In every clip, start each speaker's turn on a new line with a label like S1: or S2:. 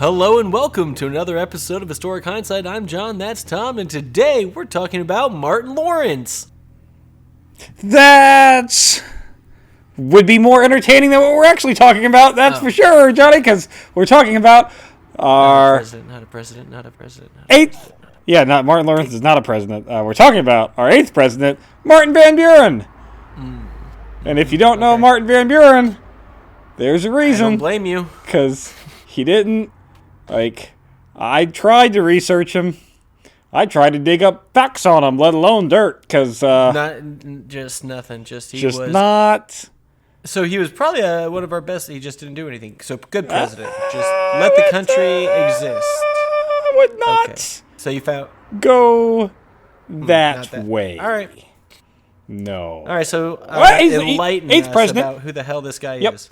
S1: Hello and welcome to another episode of Historic Hindsight. I'm John, that's Tom, and today we're talking about Martin Lawrence.
S2: That would be more entertaining than what we're actually talking about, that's for sure, Johnny, because we're talking about our...
S1: Not a president.
S2: Eighth... Yeah, Martin Lawrence is not a president. We're talking about our eighth president, Martin Van Buren. And if you don't know Martin Van Buren, there's a reason.
S1: I don't blame you.
S2: Because he didn't... I tried to research him. I tried to dig up facts on him, let alone dirt, because...
S1: nothing.
S2: Not...
S1: So he was probably one of our best. He just didn't do anything. So good president. Just let the country exist.
S2: I would not
S1: So you found...
S2: go that way.
S1: All right.
S2: No.
S1: All right, so enlighten
S2: eighth
S1: us
S2: president.
S1: about who the hell this guy is.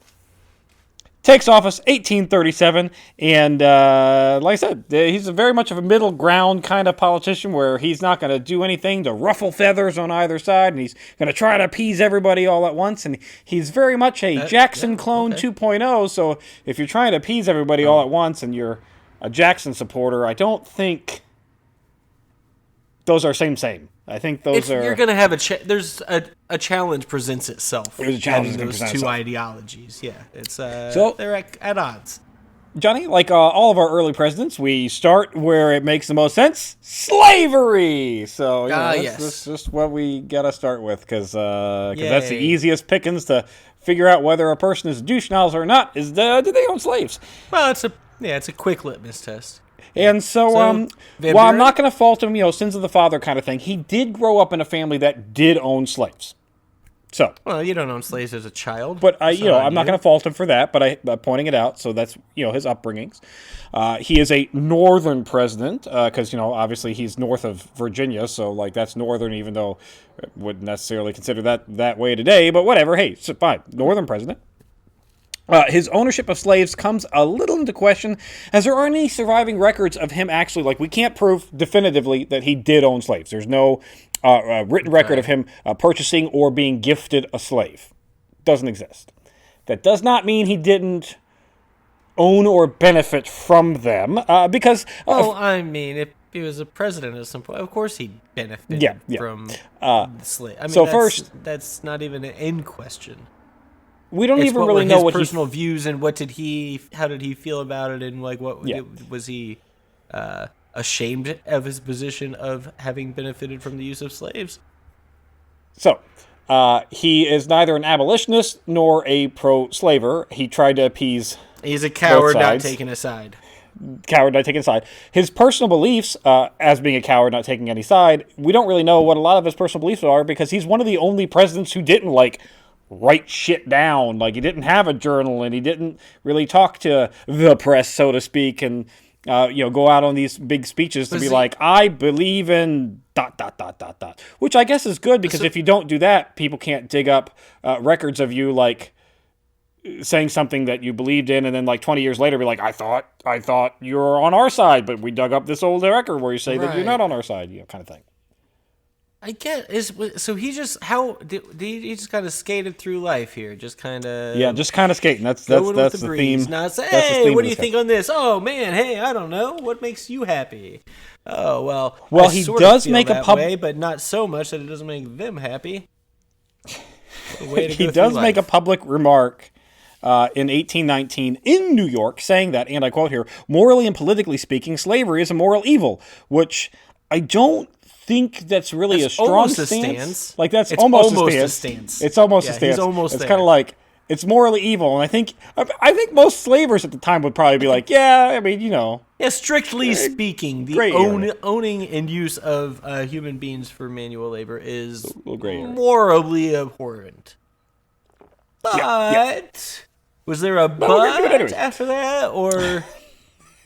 S2: Takes office 1837, and like I said, he's very much of a middle ground kind of politician where he's not going to do anything to ruffle feathers on either side, and he's going to try to appease everybody all at once, and he's very much a Jackson clone 2.0, so if you're trying to appease everybody all at once and you're a Jackson supporter, I don't think those are same. I think those are...
S1: You're going to have there's a challenge presents itself.
S2: There's a challenge
S1: those two
S2: itself.
S1: Ideologies. Yeah, it's
S2: so
S1: they're at odds.
S2: Johnny, like all of our early presidents, we start where it makes the most sense: slavery. So that's just what we gotta start with, because that's the easiest pickings to figure out whether a person is a douche nozzle or not. Is do they own slaves?
S1: Well, it's a quick litmus test.
S2: And so while I'm not going to fault him, sins of the father kind of thing, he did grow up in a family that did own slaves. So,
S1: well, you don't own slaves as a child.
S2: But I'm not going to fault him for that, but I'm pointing it out. So that's, his upbringings. He is a northern president because, obviously he's north of Virginia. So that's northern, even though I wouldn't necessarily consider that way today. But whatever. Hey, so fine. Northern president. His ownership of slaves comes a little into question, as there aren't any surviving records of him actually, we can't prove definitively that he did own slaves. There's no written record of him purchasing or being gifted a slave. Doesn't exist. That does not mean he didn't own or benefit from them, because...
S1: if he was a president at some point, of course he benefited from the slave. That's not even in question.
S2: We don't even really know what
S1: his personal views and how did he feel about it, and was he ashamed of his position of having benefited from the use of slaves?
S2: So, he is neither an abolitionist nor a pro-slaver. He tried to appease.
S1: He's a coward not taking a side.
S2: Coward not taking a side. His personal beliefs, as being a coward not taking any side, we don't really know what a lot of his personal beliefs are, because he's one of the only presidents who didn't write shit down. He didn't have a journal, and he didn't really talk to the press, so to speak, and go out on these big speeches to be I believe in ... Which I guess is good, because if you don't do that, people can't dig up records of you saying something that you believed in, and then 20 years later be I thought you were on our side, but we dug up this old record where you say that you're not on our side, kind of thing.
S1: I get so he just he just kind of skated through life here, just kind of
S2: skating. That's the theme.
S1: Not say, hey, what do you think on this? Oh man, hey, I don't know. What makes you happy? Oh well,
S2: he does make a public,
S1: but not so much that it doesn't make them happy.
S2: He does make a public remark in 1819 in New York, saying that, and I quote here, "Morally and politically speaking, slavery is a moral evil," which I don't think that's really a strong stance.
S1: That's
S2: almost a stance. It's almost a stance.
S1: He's almost
S2: it's kind of it's morally evil, and I think most slavers at the time would probably be
S1: strictly speaking, the owning and use of human beings for manual labor is morally abhorrent. But was there a but after that, or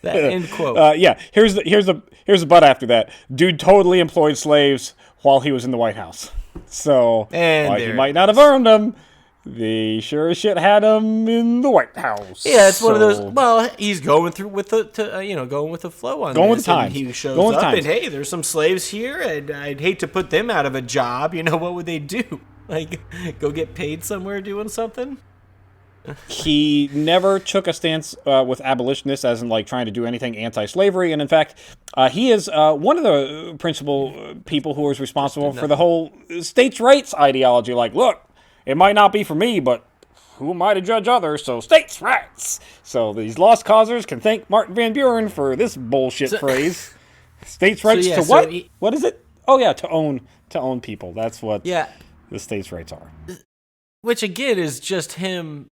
S1: that end quote?
S2: Here's the but after that. Dude totally employed slaves while he was in the White House. So he might not have earned them, they sure as shit had them in the White House.
S1: Yeah, it's one of those. Well, he's going through with going with the flow on
S2: going
S1: this.
S2: With the times.
S1: He shows up and hey, there's some slaves here, and I'd hate to put them out of a job. What would they do? Go get paid somewhere doing something?
S2: He never took a stance with abolitionists, as in like trying to do anything anti-slavery, and in fact, he is one of the principal people who was responsible for the whole states' rights ideology. Like, look, it might not be for me, but who am I to judge others? So states' rights. So these lost causers can thank Martin Van Buren for this bullshit phrase. States' rights to what? What is it? Oh yeah, to own people. That's what the states' rights are.
S1: Which again is just him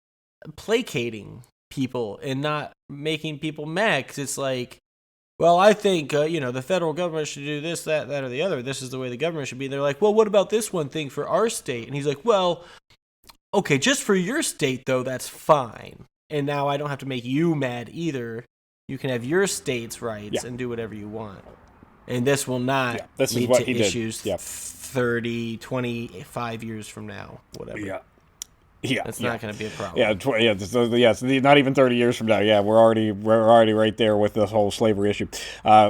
S1: placating people and not making people mad, because it's like, well, I think the federal government should do this, that, or the other. This is the way the government should be. They're like, well, what about this one thing for our state? And he's like, well, okay, just for your state though, that's fine. And now I don't have to make you mad either. You can have your state's rights and do whatever you want. And this will not lead to issues 30, 25 years from now, whatever.
S2: Yeah,
S1: that's not going to be a problem.
S2: It's not even 30 years from now. Yeah, we're already right there with the whole slavery issue,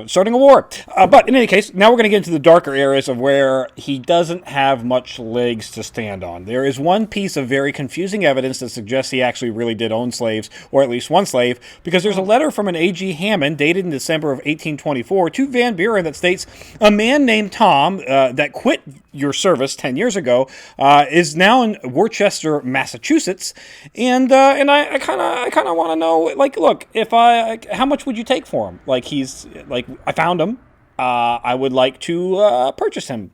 S2: starting a war. But in any case, now we're going to get into the darker areas of where he doesn't have much legs to stand on. There is one piece of very confusing evidence that suggests he actually really did own slaves, or at least one slave, because there's a letter from an A.G. Hammond dated in December of 1824 to Van Buren that states, a man named Tom that quit your service 10 years ago is now in Worcester, Massachusetts, and I kind of want to know, like, look, how much would you take for him? Like, he's like, I found him. I would like to purchase him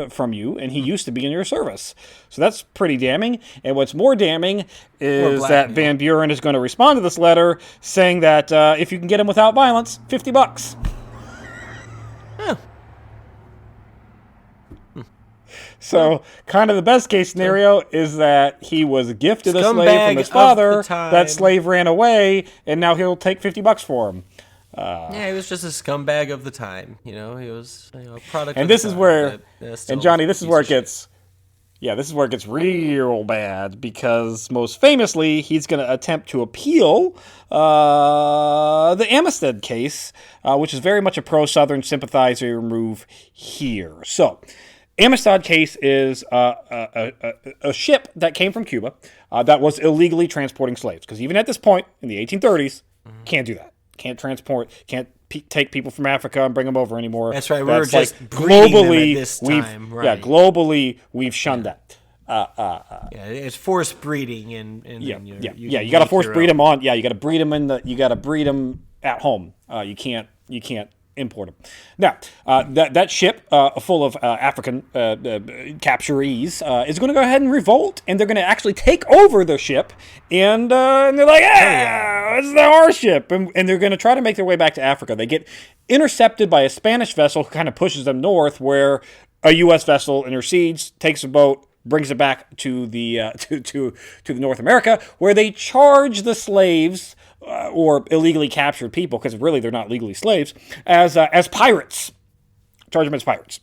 S2: from you, and he used to be in your service. So that's pretty damning. And what's more damning is that Van Buren is going to respond to this letter saying that if you can get him without violence, $50.
S1: Yeah.
S2: So, kind of the best case scenario is that he was gifted a slave from his father, that slave ran away, and now he'll take $50 for him.
S1: He was just a scumbag of the time. He was a product.
S2: And this is where, and Johnny, this is where it gets, this is where it gets real bad, because most famously, he's going to attempt to appeal the Amistad case, which is very much a pro-Southern sympathizer move here. So, Amistad case is a ship that came from Cuba that was illegally transporting slaves. Because even at this point, in the 1830s, can't do that. Can't take people from Africa and bring them over anymore.
S1: That's right. We were just globally
S2: at this time. Globally, we've shunned that.
S1: It's forced breeding, and
S2: you got to force breed them on. Yeah, you got to breed them you got to breed them at home. You can't import them. Now, that ship full of African capturees is going to go ahead and revolt, and they're going to actually take over the ship, and they're like, this is our ship, and they're going to try to make their way back to Africa. They get intercepted by a Spanish vessel who kind of pushes them north, where a U.S. vessel intercedes, takes a boat, brings it back to the to the North America, where they charge the slaves or illegally captured people, because really they're not legally slaves, as pirates. Charge them as pirates.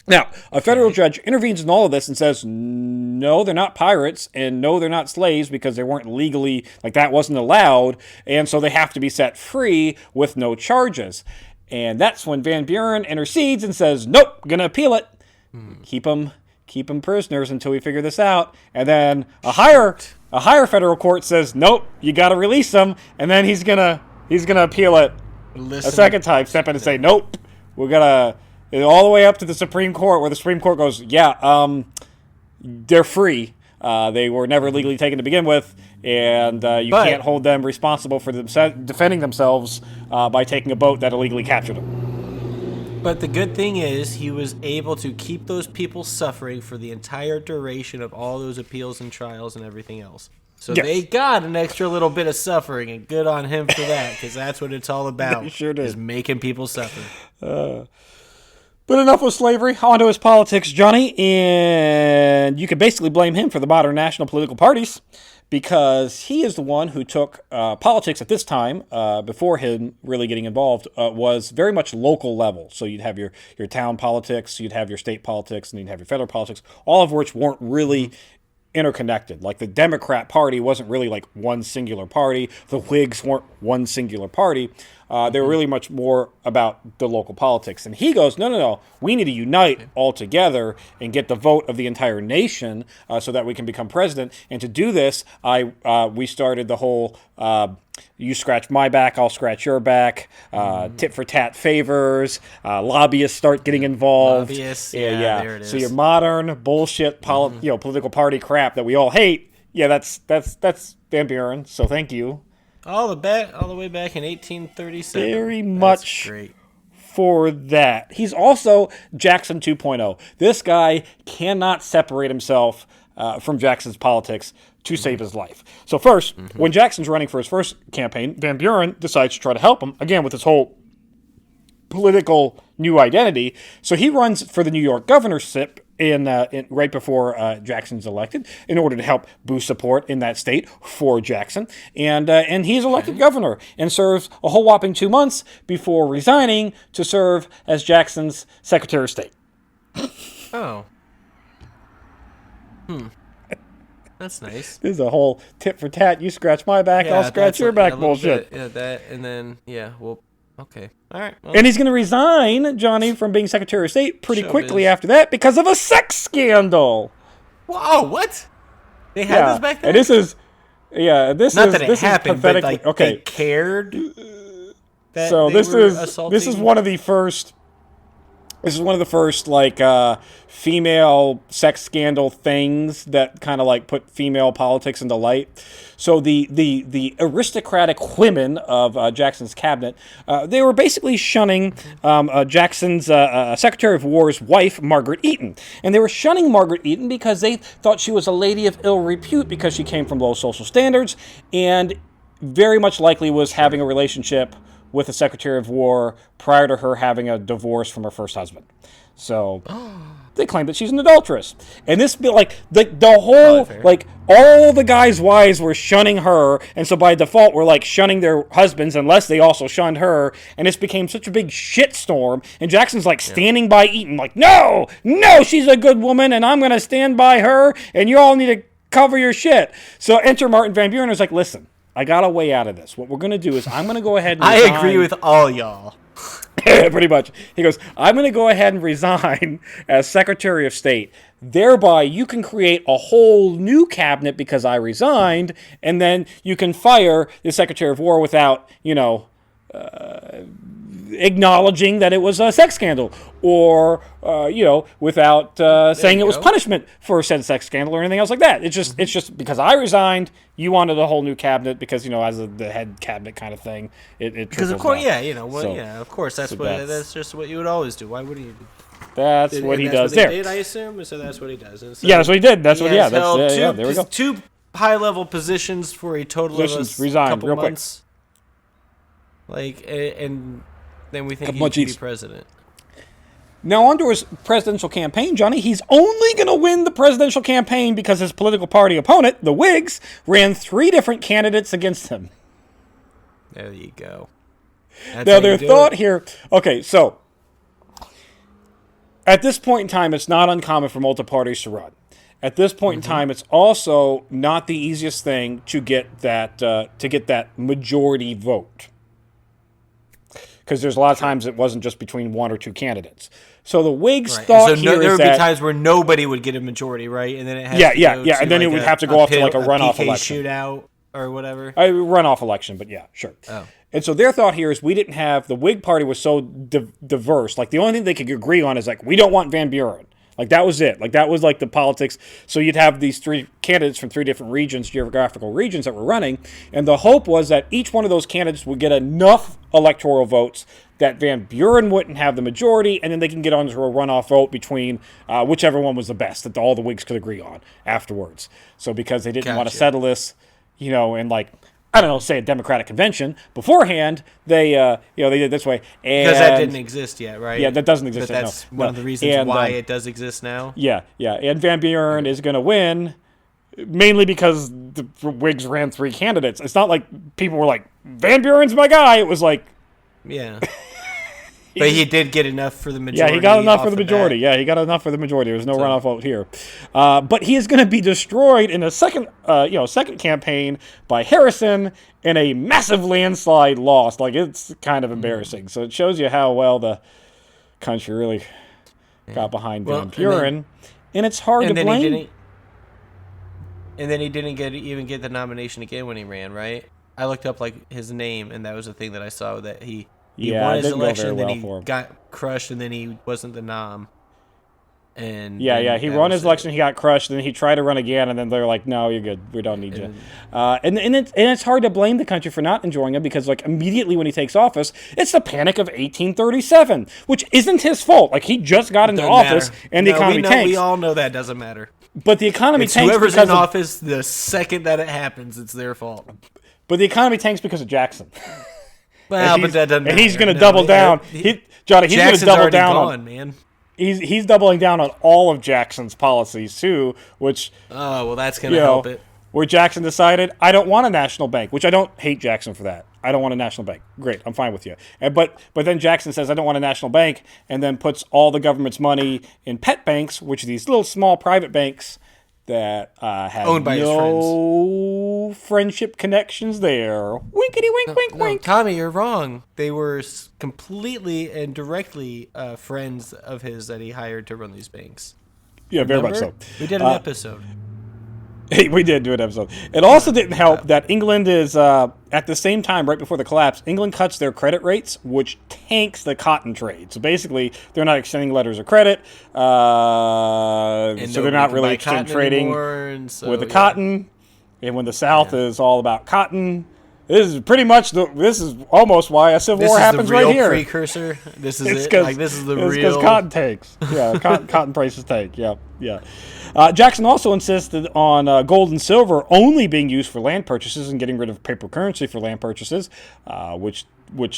S2: Now, a federal judge intervenes in all of this and says, no, they're not pirates, and no, they're not slaves, because they weren't legally, like, that wasn't allowed, and so they have to be set free with no charges. And that's when Van Buren intercedes and says, nope, gonna appeal it. Keep them prisoners until we figure this out. And then a higher federal court says, nope, you got to release them. And then he's gonna appeal it a second time, step in and say, nope, we're gonna all the way up to the Supreme Court, where the Supreme Court goes, they're free. They were never legally taken to begin with, and you can't hold them responsible for defending themselves by taking a boat that illegally captured them.
S1: But the good thing is he was able to keep those people suffering for the entire duration of all those appeals and trials and everything else. So they got an extra little bit of suffering, and good on him for that, because that's what it's all about.
S2: They sure did.
S1: Is making people suffer.
S2: But enough with slavery. On to his politics, Johnny. And you could basically blame him for the modern national political parties, because he is the one who took politics at this time, before him really getting involved, was very much local level. So you'd have your town politics, you'd have your state politics, and you'd have your federal politics, all of which weren't really interconnected. Like, the Democrat Party wasn't really like one singular party. The Whigs weren't one singular party. They were really much more about the local politics. And he goes, no, we need to unite all together and get the vote of the entire nation so that we can become president. And to do this, we started the whole you scratch my back, I'll scratch your back, tit for tat favors, lobbyists start getting involved.
S1: Lobbyists, yeah. There it is.
S2: So your modern bullshit political party crap that we all hate, that's Van Buren, so thank you.
S1: All the way back in 1837.
S2: Very much great for that. He's also Jackson 2.0. This guy cannot separate himself from Jackson's politics to save his life. So first, when Jackson's running for his first campaign, Van Buren decides to try to help him, again, with his whole political new identity. So he runs for the New York governorship in right before Jackson's elected in order to help boost support in that state for Jackson. And he's elected governor and serves a whole whopping 2 months before resigning to serve as Jackson's Secretary of State.
S1: Oh. That's nice.
S2: This is a whole tit for tat. You scratch my back, I'll scratch your back bullshit.
S1: That, and then, okay. All right. Well.
S2: And he's going to resign, Johnny, from being Secretary of State pretty quickly after that because of a sex scandal.
S1: Whoa, what? They had this back then?
S2: And this is
S1: not that it happened, but
S2: okay.
S1: They cared that
S2: so
S1: they
S2: this
S1: were
S2: is
S1: assaulting?
S2: This is one of the first female sex scandal things that kind of put female politics into light. So the aristocratic women of Jackson's cabinet, they were basically shunning Jackson's Secretary of War's wife, Margaret Eaton. And they were shunning Margaret Eaton because they thought she was a lady of ill repute because she came from low social standards and very much likely was having a relationship with the Secretary of War prior to her having a divorce from her first husband. So they claim that she's an adulteress. And this the whole all the guys' wives were shunning her, and so by default were shunning their husbands unless they also shunned her, and this became such a big shitstorm. And Jackson's standing by Eaton no, she's a good woman and I'm gonna stand by her and you all need to cover your shit. So enter Martin Van Buren is listen, I got a way out of this. What we're going to do is I'm going to go ahead and resign.
S1: I agree with all y'all.
S2: Pretty much. He goes, I'm going to go ahead and resign as Secretary of State. Thereby, you can create a whole new cabinet because I resigned, and then you can fire the Secretary of War without, acknowledging that it was a sex scandal or, without saying it was punishment for said sex scandal or anything else like that. It's just because I resigned, you wanted a whole new cabinet because, as the head cabinet kind of thing, it
S1: because of course, of course, that's just what you would always do. Why wouldn't you?
S2: That's what he does there.
S1: I assume, so that's what he does. And so
S2: that's what he did. There we go.
S1: 2 high-level positions for a total of a couple months. And then we think he can be president.
S2: Now, onto his presidential campaign, Johnny, he's only going to win the presidential campaign because his political party opponent, the Whigs, ran 3 different candidates against him.
S1: There you go.
S2: Now, their thought here... Okay, so... At this point in time, it's not uncommon for multiple parties to run. At this point in time, it's also not the easiest thing to get that majority vote. Because there's a lot of times it wasn't just between 1 or 2 candidates. So the Whigs thought there
S1: would be times where nobody would get a majority, right? And then it has
S2: and then it would have to go off to a runoff election,
S1: shootout or whatever.
S2: A runoff election, but yeah, sure. Oh. And so their thought here is we didn't have the Whig Party was so diverse. The only thing they could agree on is we don't want Van Buren. That was it. That was the politics. So you'd have these 3 candidates from 3 different regions, geographical regions that were running. And the hope was that each one of those candidates would get enough electoral votes that Van Buren wouldn't have the majority. And then they can get onto a runoff vote between whichever one was the best that all the Whigs could agree on afterwards. So because they didn't want to settle this, in I don't know, say a Democratic convention beforehand, they did it this way. And
S1: because that didn't exist yet, right?
S2: Yeah, that doesn't exist
S1: yet. That's one of the reasons why it does exist now.
S2: Yeah. And Van Buren is going to win mainly because the Whigs ran 3 candidates. It's not like people were Van Buren's my guy. It was
S1: yeah. But he did get enough for the majority.
S2: Yeah, he got enough for the majority. Yeah, he got enough for the majority. There was no runoff vote here. But he is going to be destroyed in a second campaign by Harrison in a massive landslide loss. Like, it's kind of embarrassing. So it shows you how well the country really got behind Van Buren. And it's hard to blame.
S1: And then he didn't even get the nomination again when he ran, right? I looked up like his name, and that was the thing that I saw, that he won his election, and then he got crushed, and then he wasn't the nom. And
S2: he won his election, he got crushed, and then he tried to run again, and then they're like, "No, you're good. We don't need you." And it's hard to blame the country for not enjoying him, because like immediately when he takes office, it's the Panic of 1837, which isn't his fault. Like, he just got into office, and the economy tanks.
S1: We all know that doesn't matter.
S2: But the economy tanks
S1: whoever's in office, the second that it happens, it's their fault.
S2: But the economy tanks because of Jackson.
S1: Well, but that doesn't matter.
S2: And he's going to double down. Johnny, he's going to double down
S1: man.
S2: He's doubling down on all of Jackson's policies too, which
S1: that's going to help it.
S2: Where Jackson decided, I don't want a national bank, which I don't hate Jackson for that. I don't want a national bank. Great, I'm fine with you. But then Jackson says, I don't want a national bank, and then puts all the government's money in pet banks, which are these little small private banks that have
S1: owned by
S2: no friendship connections there. Winkety wink, wink, wink.
S1: Tommy, you're wrong. They were completely and directly friends of his that he hired to run these banks.
S2: Yeah, very much so.
S1: We did an episode.
S2: We did do an episode. It also didn't help that England is, at the same time, right before the collapse, England cuts their credit rates, which tanks the cotton trade. So basically, they're not extending letters of credit, so they're not really trading with the cotton. And when the South is all about cotton, this is almost why a civil war happens right here.
S1: Precursor. This is it. Like, this is the real.
S2: Because cotton tanks. Yeah, cotton prices tank. Yeah. Jackson also insisted on gold and silver only being used for land purchases and getting rid of paper currency for land purchases, which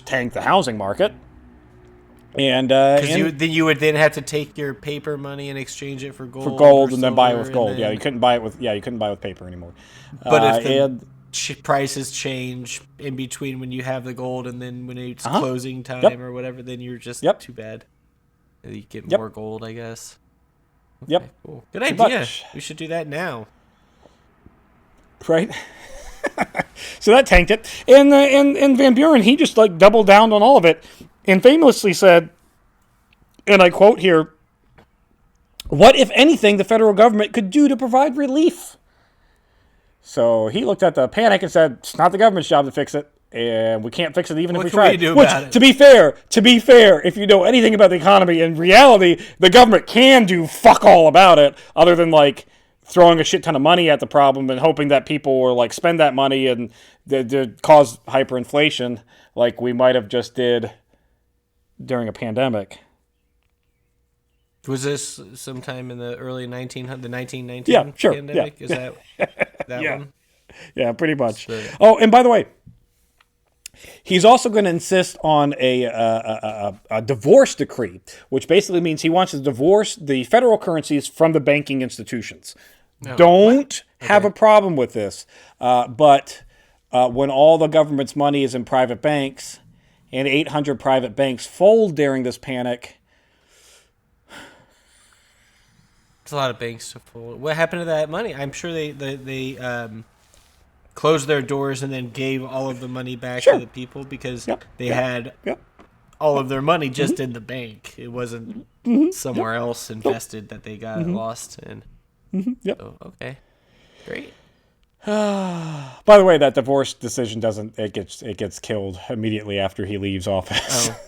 S2: tanked the housing market. And
S1: you would then have to take your paper money and exchange it for gold.
S2: For gold, and then buy it with gold. You couldn't buy it with paper anymore.
S1: But if the prices change in between when you have the gold and then when it's closing time or whatever, then you're just too bad. You get more gold, I guess. Okay,
S2: yep.
S1: Cool. Good idea. We should do that now.
S2: Right? So that tanked it. And Van Buren, he just like doubled down on all of it and famously said, and I quote here, "What, if anything, the federal government could do to provide relief?" So he looked at the panic and said, "It's not the government's job to fix it, and we can't fix it even if we try." Which, to be fair, if you know anything about the economy, in reality, the government can do fuck all about it, other than like throwing a shit ton of money at the problem and hoping that people will like spend that money and cause hyperinflation, like we might have just did during a pandemic.
S1: Was this sometime in the early 1919 pandemic?
S2: Yeah.
S1: Is that one?
S2: Yeah, pretty much. Oh, and by the way, he's also going to insist on a divorce decree, which basically means he wants to divorce the federal currencies from the banking institutions. Don't have a problem with this. But when all the government's money is in private banks and 800 private banks fold during this panic...
S1: It's a lot of banks to fold. What happened to that money? I'm sure they closed their doors and then gave all of the money back to the people because they had all of their money just in the bank. It wasn't somewhere else invested that they got lost in. So, okay, great.
S2: By the way, that divorce decision it gets killed immediately after he leaves office.
S1: Oh.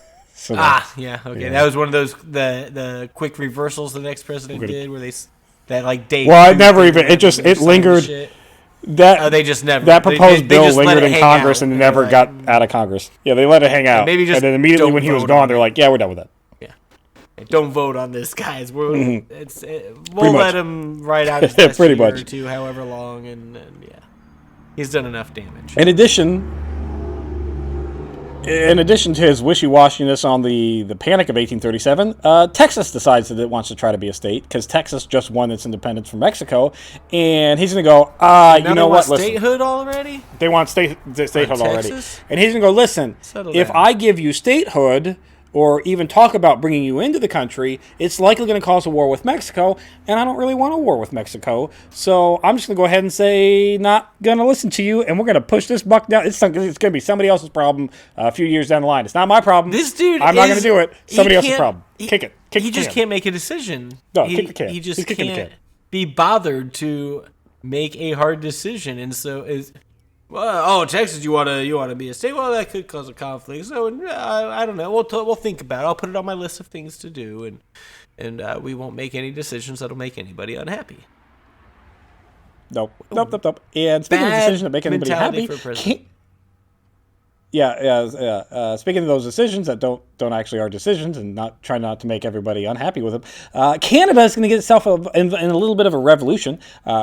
S1: That was one of those the quick reversals the next president did, where that date.
S2: Well, I never even it lingered.
S1: They just never.
S2: That proposed bill lingered in Congress and never got out of Congress. Yeah, they let it hang out.
S1: Maybe just
S2: and then immediately when he was gone, they're like, "Yeah, we're done with that."
S1: Yeah, don't vote on this, guys. We'll let him ride out his last year or two, however long, and he's done enough damage.
S2: In addition to his wishy-washiness on the Panic of 1837, Texas decides that it wants to try to be a state because Texas just won its independence from Mexico, and he's going to go, you know what?
S1: Listen, statehood already?
S2: They want statehood already. And he's going to go, listen, if I give you statehood, or even talk about bringing you into the country, it's likely going to cause a war with Mexico, and I don't really want a war with Mexico. So I'm just going to go ahead and say, not going to listen to you, and we're going to push this buck down. It's going to be somebody else's problem a few years down the line. It's not my problem.
S1: This dude,
S2: I'm not going to do it. Somebody else's problem. Kick it.
S1: He just can't make a decision.
S2: No, kick the can.
S1: He just
S2: He's kicking the
S1: can't
S2: can.
S1: be bothered to make a hard decision, and so is. Well, Texas, you want to be a state? Well, that could cause a conflict. So I don't know. We'll think about it. I'll put it on my list of things to do, and we won't make any decisions that'll make anybody unhappy.
S2: Nope. And speaking of decisions that make anybody happy, speaking of those decisions that don't actually are decisions, and try not to make everybody unhappy with them, Canada is going to get itself in a little bit of a revolution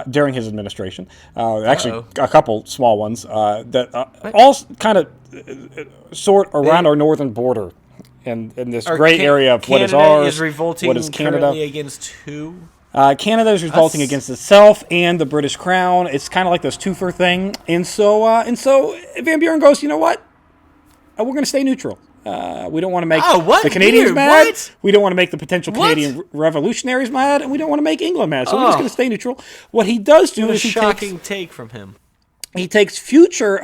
S2: during his administration. Actually, a couple small ones that all kind of sort around our northern border, and in this great area of what is ours, what is Canada
S1: against who?
S2: Canada is revolting against itself and the British Crown. It's kind of like this twofer thing, and so Van Buren goes, you know what? We're going to stay neutral. We don't want to make the Canadians mad. What? We don't want to make the potential Canadian revolutionaries mad, and we don't want to make England mad. So we're just going to stay neutral. What he does do is
S1: shocking take from him.
S2: He takes future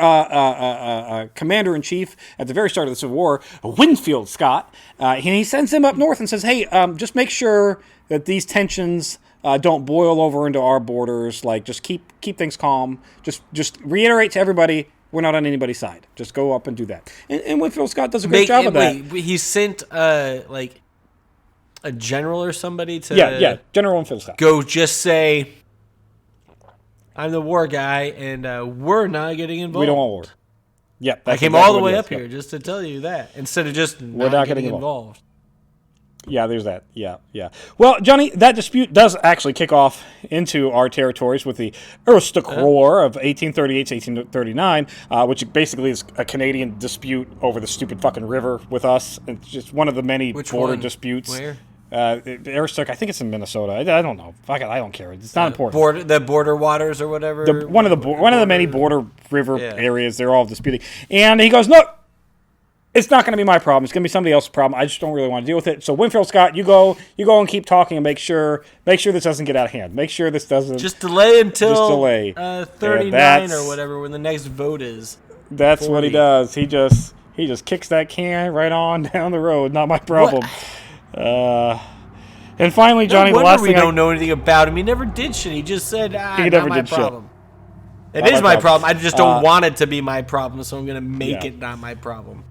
S2: commander-in-chief at the very start of the Civil War, Winfield Scott, and he sends him up north and says, hey, just make sure that these tensions don't boil over into our borders. Like, just keep things calm. Just reiterate to everybody, we're not on anybody's side. Just go up and do that. And Winfield Scott does a great job of that.
S1: He sent like a general or somebody to
S2: General Winfield Scott.
S1: Go just say, I'm the war guy, and we're not getting involved.
S2: We don't want war. Yeah,
S1: I came all the way up here just to tell you that, instead of just
S2: we're not getting
S1: involved.
S2: Yeah, there's that. Yeah. Well, Johnny, that dispute does actually kick off into our territories with the Aroostook War of 1838 to 1839, which basically is a Canadian dispute over the stupid fucking river with us. It's just one of the many border disputes.
S1: Where?
S2: Aroostook, I think it's in Minnesota. I don't know. Fuck it, I don't care. It's not important.
S1: The border waters or whatever.
S2: One of the many border river areas. They're all disputing, and he goes, look. It's not going to be my problem. It's going to be somebody else's problem. I just don't really want to deal with it. So Winfield Scott, you go and keep talking and make sure this doesn't get out of hand. Make sure this doesn't
S1: delay until 39 or whatever when the next vote is.
S2: That's 40. What he does. He just kicks that can right on down the road. Not my problem. And finally, Johnny, the last thing
S1: we don't know anything about him. He never did shit. He just said,
S2: he never did
S1: problem. It is my problem. I just don't want it to be my problem, so I'm going to make it not my problem.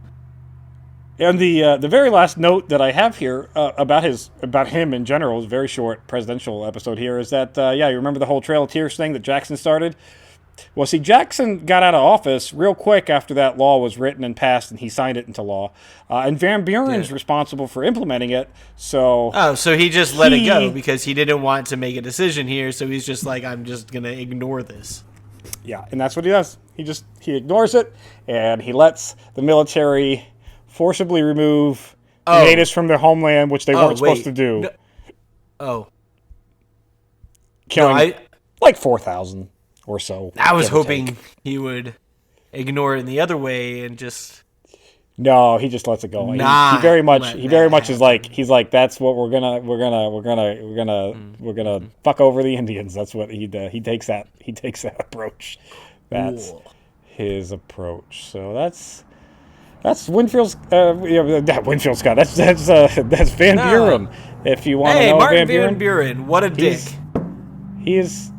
S2: And the very last note that I have here about him in general is a very short presidential episode here is that you remember the whole Trail of Tears thing that Jackson started? Well, see, Jackson got out of office real quick after that law was written and passed, and he signed it into law. And Van Buren's responsible for implementing it. So
S1: he just let it go because he didn't want to make a decision here. So he's just like, I'm just gonna ignore this.
S2: Yeah, and that's what he does. He ignores it, and he lets the military forcibly remove natives from their homeland, which they weren't supposed to do. Killing like 4,000 or so.
S1: I was hoping he would ignore it in the other way and just.
S2: No, he just lets it go. He very much is like he's like that's what we're gonna fuck over the Indians. That's what he takes that approach. That's his approach. So that's Winfield Scott. That's Van Buren. If you want to know
S1: Martin
S2: Van
S1: Buren, what a dick.
S2: He is.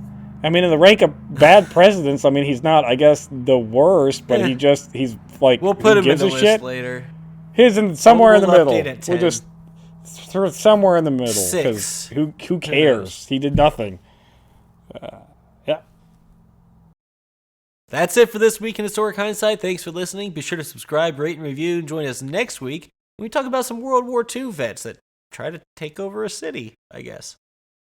S2: I mean, in the rank of bad presidents, I mean, he's not, I guess, the worst, but he's like,
S1: we'll put him in the list later.
S2: He's somewhere in the middle. We'll just throw somewhere in the middle because who cares? He did nothing.
S1: That's it for this week in Historic Hindsight. Thanks for listening. Be sure to subscribe, rate, and review, and join us next week when we talk about some World War II vets that try to take over a city, I guess.